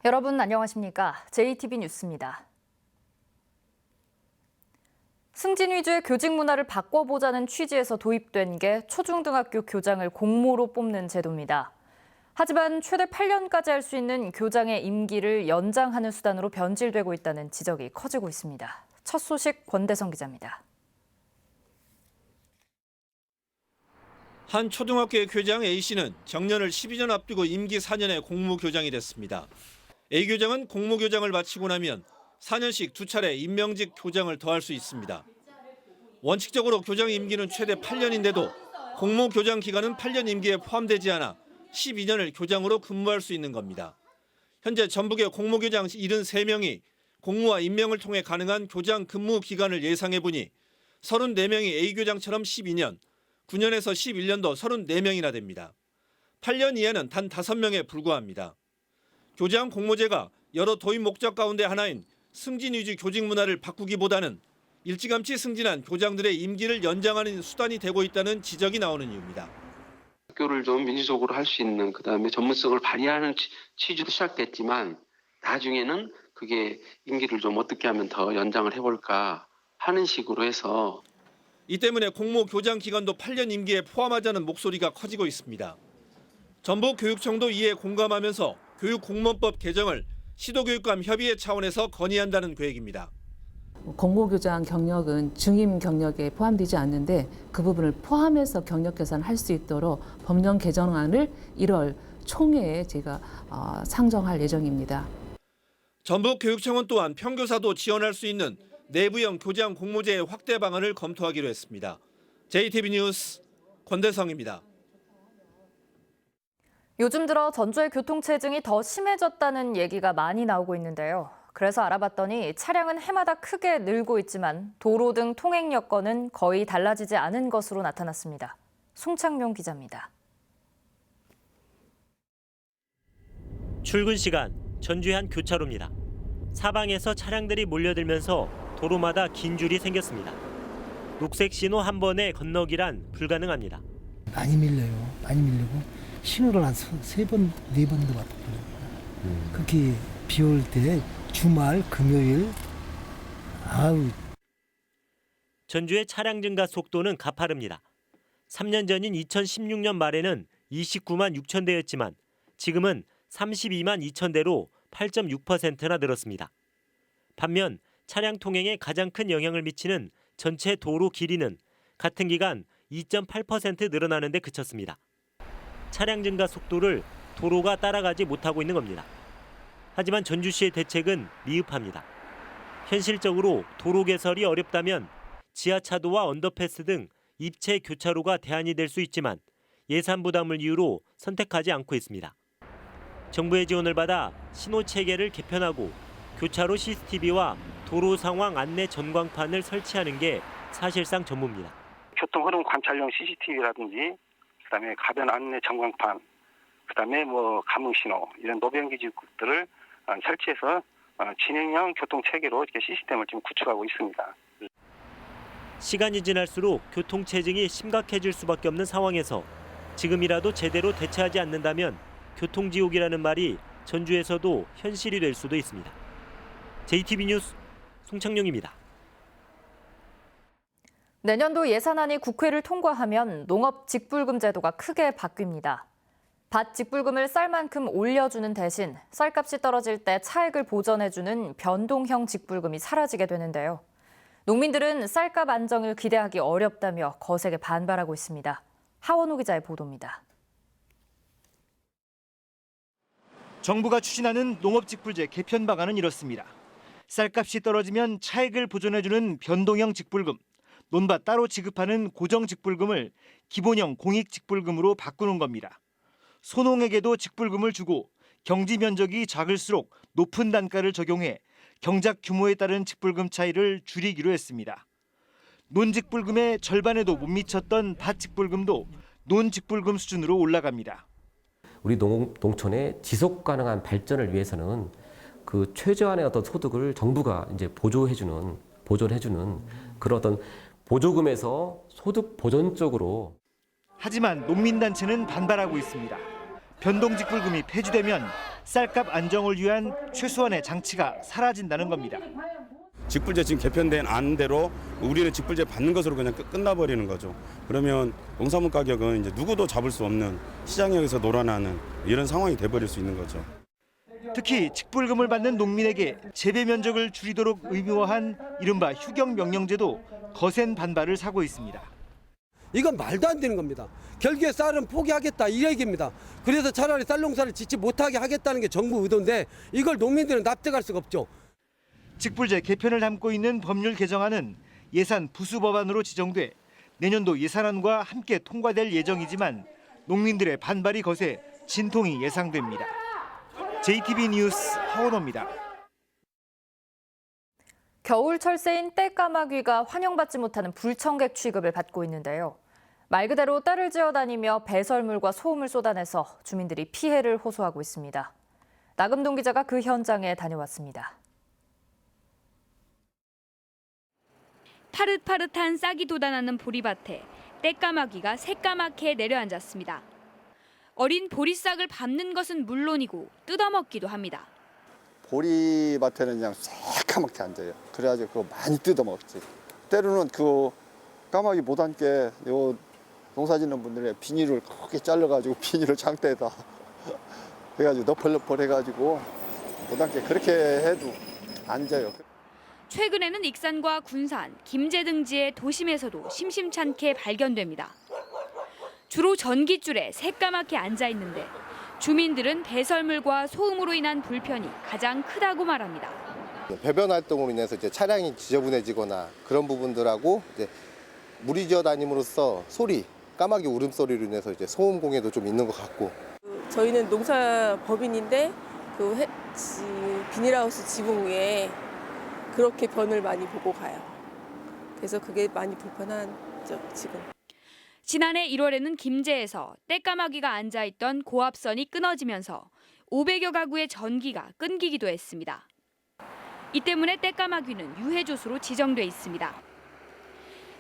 여러분 안녕하십니까? JTB 뉴스입니다. 승진 위주의 교직 문화를 바꿔보자는 취지에서 도입된 게 초중등학교 교장을 공모로 뽑는 제도입니다. 하지만 최대 8년까지 할 수 있는 교장의 임기를 연장하는 수단으로 변질되고 있다는 지적이 커지고 있습니다. 첫 소식 권대성 기자입니다. 한 초등학교의 교장 A씨는 정년을 12년 앞두고 임기 4년의 공무교장이 됐습니다. A 교장은 공무교장을 마치고 나면 4년씩 2차례 임명직 교장을 더할 수 있습니다. 원칙적으로 교장 임기는 최대 8년인데도 공무교장 기간은 8년 임기에 포함되지 않아 12년을 교장으로 근무할 수 있는 겁니다. 현재 전북의 공무교장 73명이 공모와 임명을 통해 가능한 교장 근무 기간을 예상해 보니 34명이 A 교장처럼 12년, 9년에서 11년도 34명이나 됩니다. 8년 이하는 단 5명에 불과합니다. 교장 공모제가 여러 도입 목적 가운데 하나인 승진 위주 교직 문화를 바꾸기보다는 일찌감치 승진한 교장들의 임기를 연장하는 수단이 되고 있다는 지적이 나오는 이유입니다. 학교를 좀 민주적으로 할 수 있는, 그다음에 전문성을 발휘하는 취지로 시작됐지만 나중에는 그게 임기를 좀 어떻게 하면 더 연장을 해볼까 하는 식으로 해서 이 때문에 공모 교장 기간도 8년 임기에 포함하자는 목소리가 커지고 있습니다. 전북교육청도 이에 공감하면서 교육공무원법 개정을 시도교육감 협의회 차원에서 건의한다는 계획입니다. 공모교장 경력은 중임 경력에 포함되지 않는데 그 부분을 포함해서 경력 계산을 할 수 있도록 법령 개정안을 1월 총회에 제가 상정할 예정입니다. 전북교육청은 또한 평교사도 지원할 수 있는 내부형 교장 공모제의 확대 방안을 검토하기로 했습니다. JTB 뉴스 권대성입니다. 요즘 들어 전주의 교통체증이 더 심해졌다는 얘기가 많이 나오고 있는데요. 그래서 알아봤더니 차량은 해마다 크게 늘고 있지만 도로 등 통행 여건은 거의 달라지지 않은 것으로 나타났습니다. 송창용 기자입니다. 출근 시간, 전주의 한 교차로입니다. 사방에서 차량들이 몰려들면서 도로마다 긴 줄이 생겼습니다. 녹색 신호 한 번에 건너기란 불가능합니다. 많이 밀려요. 많이 밀리고 신호를 한 3번, 4번도 받았거든요. 그렇게 비 올 때 주말, 금요일, 전주의 차량 증가 속도는 가파릅니다. 3년 전인 2016년 말에는 29만 6천 대였지만 지금은 32만 2천 대로 8.6%나 늘었습니다. 반면 차량 통행에 가장 큰 영향을 미치는 전체 도로 길이는 같은 기간 2.8% 늘어나는 데 그쳤습니다. 차량 증가 속도를 도로가 따라가지 못하고 있는 겁니다. 하지만 전주시의 대책은 미흡합니다. 현실적으로 도로 개설이 어렵다면 지하차도와 언더패스 등 입체 교차로가 대안이 될 수 있지만 예산 부담을 이유로 선택하지 않고 있습니다. 정부의 지원을 받아 신호 체계를 개편하고 교차로 CCTV와 도로 상황 안내 전광판을 설치하는 게 사실상 전부입니다. 교통 흐름 관찰용 CCTV라든지 그다음에 가변 안내 전광판, 그다음에 감응 신호 이런 노변 기지들을 설치해서 진행형 교통 체계로 이렇게 시스템을 지금 구축하고 있습니다. 시간이 지날수록 교통 체증이 심각해질 수밖에 없는 상황에서 지금이라도 제대로 대처하지 않는다면 교통지옥이라는 말이 전주에서도 현실이 될 수도 있습니다. JTB 뉴스 송창용입니다. 내년도 예산안이 국회를 통과하면 농업 직불금 제도가 크게 바뀝니다. 밭 직불금을 쌀 만큼 올려주는 대신 쌀값이 떨어질 때 차액을 보전해주는 변동형 직불금이 사라지게 되는데요. 농민들은 쌀값 안정을 기대하기 어렵다며 거세게 반발하고 있습니다. 하원호 기자의 보도입니다. 정부가 추진하는 농업직불제 개편 방안은 이렇습니다. 쌀값이 떨어지면 차액을 보전해주는 변동형 직불금, 논밭 따로 지급하는 고정 직불금을 기본형 공익 직불금으로 바꾸는 겁니다. 소농에게도 직불금을 주고 경지 면적이 작을수록 높은 단가를 적용해 경작 규모에 따른 직불금 차이를 줄이기로 했습니다. 논직불금의 절반에도 못 미쳤던 밭직불금도 논직불금 수준으로 올라갑니다. 우리 농촌의 지속 가능한 발전을 위해서는 그 최저한의 어떤 소득을 정부가 이제 보존해주는 그런 어떤 보조금에서 소득 보전 쪽으로. 하지만 농민단체는 반발하고 있습니다. 변동직불금이 폐지되면 쌀값 안정을 위한 최소한의 장치가 사라진다는 겁니다. 직불제 지금 개편된 안대로 우리는 직불제 받는 것으로 그냥 끝나버리는 거죠. 그러면 농산물 가격은 이제 누구도 잡을 수 없는 시장에서 놀아나는 이런 상황이 돼버릴 수 있는 거죠. 특히 직불금을 받는 농민에게 재배 면적을 줄이도록 의무화한 이른바 휴경 명령제도 거센 반발을 사고 있습니다. 이건 말도 안 되는 겁니다. 결국에 쌀은 포기하겠다 이 얘기입니다. 그래서 차라리 쌀 농사를 짓지 못하게 하겠다는 게 정부 의도인데 이걸 농민들은 납득할 수가 없죠. 직불제 개편을 담고 있는 법률 개정안은 예산 부수 법안으로 지정돼 내년도 예산안과 함께 통과될 예정이지만 농민들의 반발이 거세 진통이 예상됩니다. JTB 뉴스 하원호입니다. 겨울철 새인 떼까마귀가 환영받지 못하는 불청객 취급을 받고 있는데요. 말 그대로 떼를 지어다니며 배설물과 소음을 쏟아내서 주민들이 피해를 호소하고 있습니다. 나금동 기자가 그 현장에 다녀왔습니다. 파릇파릇한 싹이 돋아나는 보리밭에 떼까마귀가 새까맣게 내려앉았습니다. 어린 보리싹을 밟는 것은 물론이고 뜯어먹기도 합니다. 보리밭에는 그냥 새까맣게 앉아요. 그래가지고 그거 많이 뜯어먹지. 때로는 그 까마귀 못 앉게 요 농사짓는 분들의 비닐을 크게 잘라가지고 비닐을 장대에다 해가지고 너펄너펄 해가지고 못 앉게 그렇게 해도 앉아요. 최근에는 익산과 군산, 김제 등지의 도심에서도 심심찮게 발견됩니다. 주로 전깃줄에 새까맣게 앉아 있는데 주민들은 배설물과 소음으로 인한 불편이 가장 크다고 말합니다. 배변 활동으로 인해서 이제 차량이 지저분해지거나 그런 부분들하고 이제 물이 지어 다님으로써 소리, 까마귀 울음소리로 인해서 이제 소음 공해도 좀 있는 것 같고. 저희는 농사법인인데 그 비닐하우스 지붕 위에 그렇게 변을 많이 보고 가요. 그래서 그게 많이 불편하죠, 지금. 지난해 1월에는 김제에서 떼까마귀가 앉아있던 고압선이 끊어지면서 500여 가구의 전기가 끊기기도 했습니다. 이 때문에 떼까마귀는 유해조수로 지정돼 있습니다.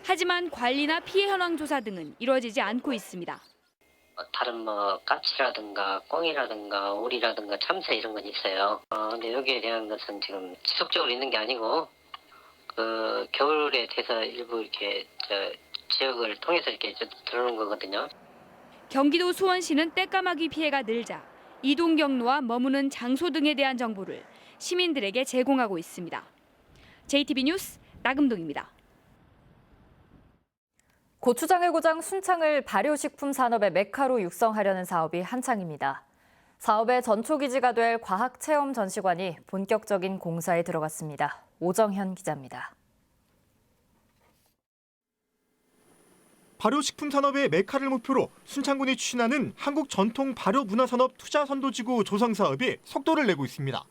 하지만 관리나 피해 현황 조사 등은 이루어지지 않고 있습니다. 다른 까치라든가 꿩이라든가 오리라든가 참새 이런 건 있어요. 근데 여기에 대한 것은 지금 지속적으로 있는 게 아니고 그 겨울에 돼서 일부 이렇게 지역을 통해서 이렇게 들어오는 거거든요. 경기도 수원시는 떼까마귀 피해가 늘자 이동 경로와 머무는 장소 등에 대한 정보를 시민들에게 제공하고 있습니다. JTB 뉴스 나금동입니다. 고추장의 고장 순창을 발효식품 산업의 메카로 육성하려는 사업이 한창입니다. 사업의 전초기지가 될 과학체험전시관이 본격적인 공사에 들어갔습니다. 오정현 기자입니다. 발효식품 산업의 메카를 목표로 순창군이 추진하는 한국전통발효문화산업 투자선도지구 조성사업이 속도를 내고 있습니다.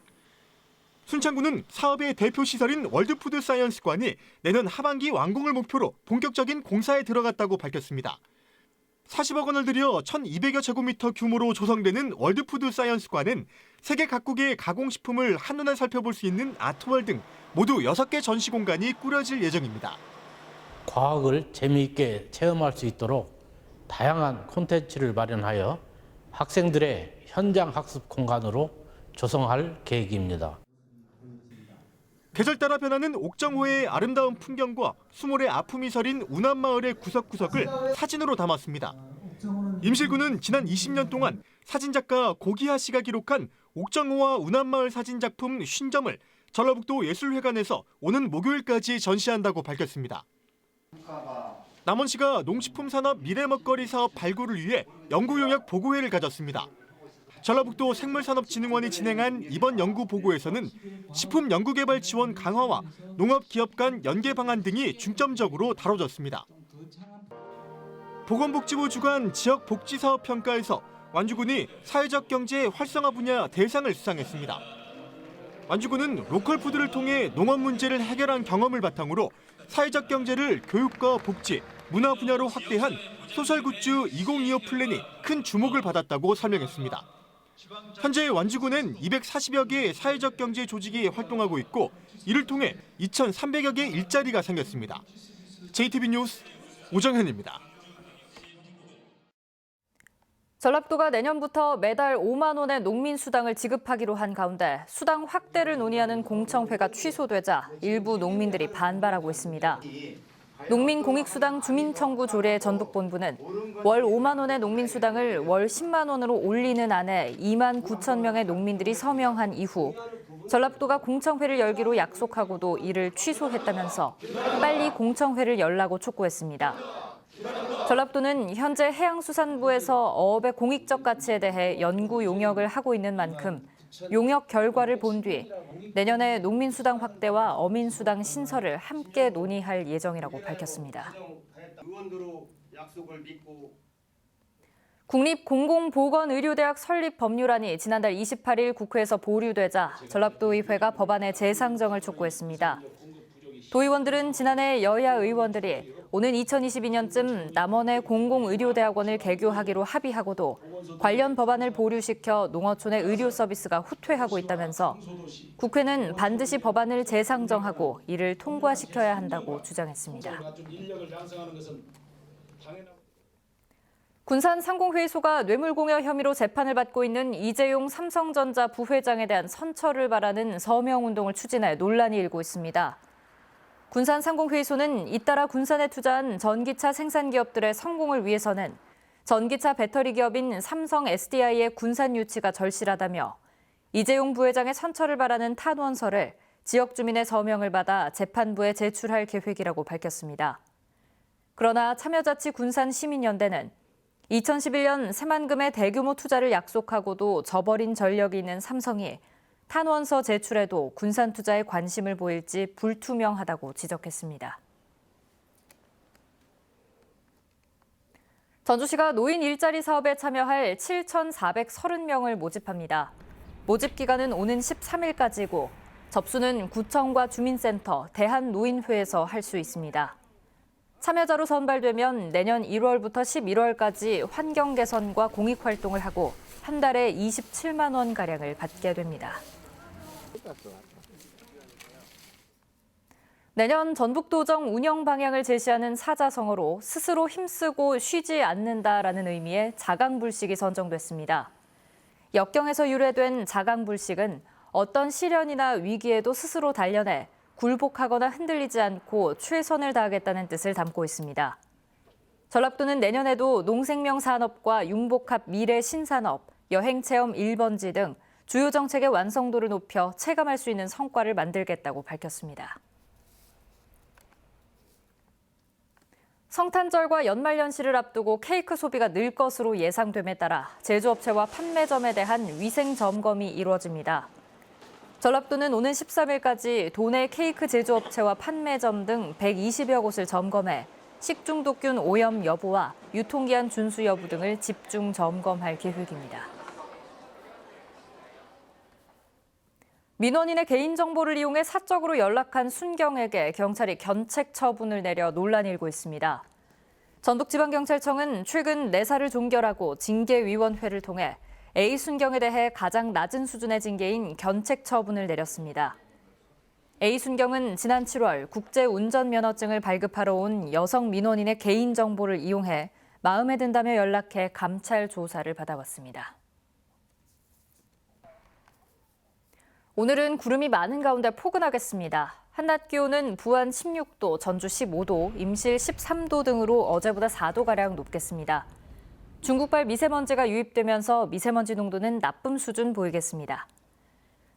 순창군은 사업의 대표 시설인 월드푸드사이언스관이 내년 하반기 완공을 목표로 본격적인 공사에 들어갔다고 밝혔습니다. 40억 원을 들여 1,200여 제곱미터 규모로 조성되는 월드푸드사이언스관은 세계 각국의 가공식품을 한눈에 살펴볼 수 있는 아트월 등 모두 6개 전시 공간이 꾸려질 예정입니다. 과학을 재미있게 체험할 수 있도록 다양한 콘텐츠를 마련하여 학생들의 현장 학습 공간으로 조성할 계획입니다. 계절 따라 변하는 옥정호의 아름다운 풍경과 수몰의 아픔이 서린 운암마을의 구석구석을 사진으로 담았습니다. 임실군은 지난 20년 동안 사진작가 고기하 씨가 기록한 옥정호와 운암마을 사진작품 50점을 전라북도 예술회관에서 오는 목요일까지 전시한다고 밝혔습니다. 남원시가 농식품산업 미래먹거리 사업 발굴을 위해 연구용역 보고회를 가졌습니다. 전라북도 생물산업진흥원이 진행한 이번 연구 보고에서는 식품연구개발 지원 강화와 농업기업 간 연계 방안 등이 중점적으로 다뤄졌습니다. 보건복지부 주관 지역복지사업평가에서 완주군이 사회적 경제 활성화 분야 대상을 수상했습니다. 완주군은 로컬푸드를 통해 농업 문제를 해결한 경험을 바탕으로 사회적 경제를 교육과 복지, 문화 분야로 확대한 소셜굿즈 2025 플랜이 큰 주목을 받았다고 설명했습니다. 현재 완주군엔 240여 개의 사회적 경제 조직이 활동하고 있고 이를 통해 2,300여 개의 일자리가 생겼습니다. JTB 뉴스 오정현입니다. 전라도가 내년부터 매달 5만 원의 농민수당을 지급하기로 한 가운데 수당 확대를 논의하는 공청회가 취소되자 일부 농민들이 반발하고 있습니다. 농민공익수당 주민청구 조례 전북본부는 월 5만 원의 농민수당을 월 10만 원으로 올리는 안에 2만 9천 명의 농민들이 서명한 이후 전라도가 공청회를 열기로 약속하고도 이를 취소했다면서 빨리 공청회를 열라고 촉구했습니다. 전라도는 현재 해양수산부에서 어업의 공익적 가치에 대해 연구 용역을 하고 있는 만큼 용역 결과를 본 뒤 내년에 농민수당 확대와 어민수당 신설을 함께 논의할 예정이라고 밝혔습니다. 국립공공보건의료대학 설립 법률안이 지난달 28일 국회에서 보류되자 전라도의회가 법안의 재상정을 촉구했습니다. 도의원들은 지난해 여야 의원들이 오는 2022년쯤 남원의 공공의료대학원을 개교하기로 합의하고도 관련 법안을 보류시켜 농어촌의 의료 서비스가 후퇴하고 있다면서 국회는 반드시 법안을 재상정하고 이를 통과시켜야 한다고 주장했습니다. 군산 상공회의소가 뇌물공여 혐의로 재판을 받고 있는 이재용 삼성전자 부회장에 대한 선처를 바라는 서명운동을 추진해 논란이 일고 있습니다. 군산 상공회의소는 잇따라 군산에 투자한 전기차 생산 기업들의 성공을 위해서는 전기차 배터리 기업인 삼성 SDI의 군산 유치가 절실하다며 이재용 부회장의 선처를 바라는 탄원서를 지역 주민의 서명을 받아 재판부에 제출할 계획이라고 밝혔습니다. 그러나 참여자치 군산시민연대는 2011년 새만금의 대규모 투자를 약속하고도 저버린 전력이 있는 삼성이 탄원서 제출에도 군산 투자에 관심을 보일지 불투명하다고 지적했습니다. 전주시가 노인 일자리 사업에 참여할 7,430명을 모집합니다. 모집 기간은 오는 13일까지고 접수는 구청과 주민센터, 대한노인회에서 할 수 있습니다. 참여자로 선발되면 내년 1월부터 11월까지 환경 개선과 공익 활동을 하고 한 달에 27만 원가량을 받게 됩니다. 내년 전북도정 운영 방향을 제시하는 사자성어로 스스로 힘쓰고 쉬지 않는다라는 의미의 자강불식이 선정됐습니다. 역경에서 유래된 자강불식은 어떤 시련이나 위기에도 스스로 단련해 굴복하거나 흔들리지 않고 최선을 다하겠다는 뜻을 담고 있습니다. 전라도는 내년에도 농생명산업과 융복합 미래신산업, 여행체험 1번지 등 주요 정책의 완성도를 높여 체감할 수 있는 성과를 만들겠다고 밝혔습니다. 성탄절과 연말연시를 앞두고 케이크 소비가 늘 것으로 예상됨에 따라 제조업체와 판매점에 대한 위생 점검이 이루어집니다. 전라도는 오는 13일까지 도내 케이크 제조업체와 판매점 등 120여 곳을 점검해 식중독균 오염 여부와 유통기한 준수 여부 등을 집중 점검할 계획입니다. 민원인의 개인정보를 이용해 사적으로 연락한 순경에게 경찰이 견책 처분을 내려 논란이 일고 있습니다. 전북지방경찰청은 최근 내사를 종결하고 징계위원회를 통해 A 순경에 대해 가장 낮은 수준의 징계인 견책 처분을 내렸습니다. A 순경은 지난 7월 국제운전면허증을 발급하러 온 여성 민원인의 개인정보를 이용해 마음에 든다며 연락해 감찰 조사를 받아왔습니다. 오늘은 구름이 많은 가운데 포근하겠습니다. 한낮 기온은 부안 16도, 전주 15도, 임실 13도 등으로 어제보다 4도가량 높겠습니다. 중국발 미세먼지가 유입되면서 미세먼지 농도는 나쁨 수준 보이겠습니다.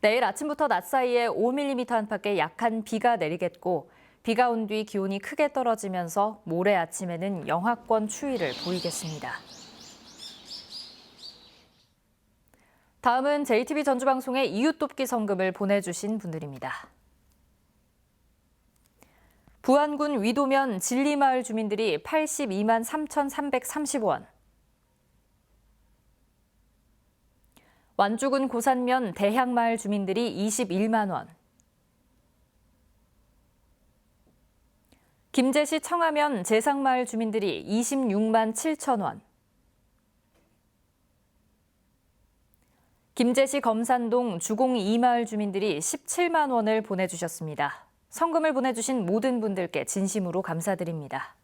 내일 아침부터 낮 사이에 5mm 안팎의 약한 비가 내리겠고 비가 온 뒤 기온이 크게 떨어지면서 모레 아침에는 영하권 추위를 보이겠습니다. 다음은 JTB 전주방송에 이웃돕기 성금을 보내주신 분들입니다. 부안군 위도면 진리마을 주민들이 82만 3,330원, 완주군 고산면 대향마을 주민들이 21만 원, 김제시 청하면 제상마을 주민들이 26만 7천 원, 김제시 검산동 주공 2마을 주민들이 17만 원을 보내주셨습니다. 성금을 보내주신 모든 분들께 진심으로 감사드립니다.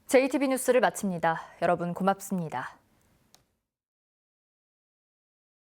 JTB 뉴스를 마칩니다. 여러분 고맙습니다.